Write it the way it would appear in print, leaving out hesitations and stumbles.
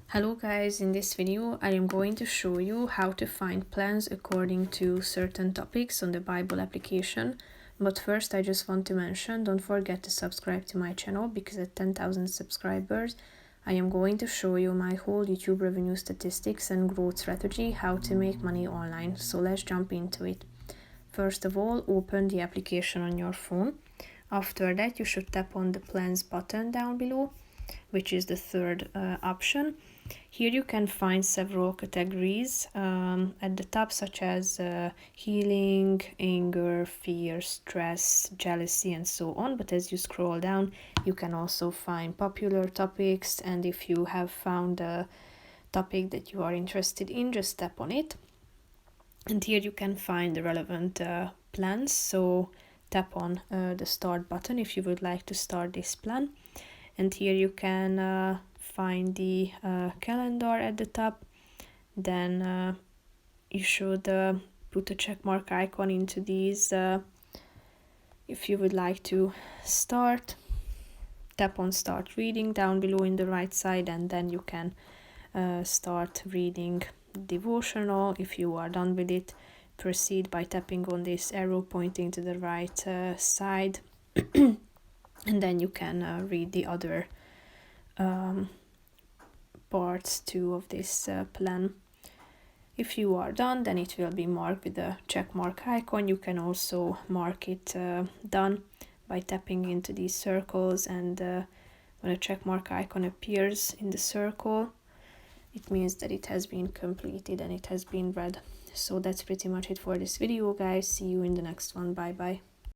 Hello guys, in this video I am going to show you how to find plans according to certain topics on the Bible application. But first I just want to mention, don't forget to subscribe to my channel because at 10,000 subscribers I am going to show you my whole YouTube revenue statistics and growth strategy, how to make money online. So let's jump into it. First of all, open the application on your phone. After that you should tap on the plans button down below, which is the third option. Here you can find several categories at the top, such as healing, anger, fear, stress, jealousy, and so on. But as you scroll down, you can also find popular topics, and if you have found a topic that you are interested in, just tap on it. And here you can find the relevant plans. So tap on the start button if you would like to start this plan. And here you can find the calendar at the top. Then you should put a check mark icon into these if you would like to start. Tap on start reading down below in the right side, and then you can start reading devotional. If you are done with it, proceed by tapping on this arrow pointing to the right side and then you can read the other parts too of this plan. If you are done, then it will be marked with a check mark icon. You can also mark it done by tapping into these circles, and when a check mark icon appears in the circle, it means that it has been completed and it has been read. So that's pretty much it for this video, guys. See you in the next one. Bye bye.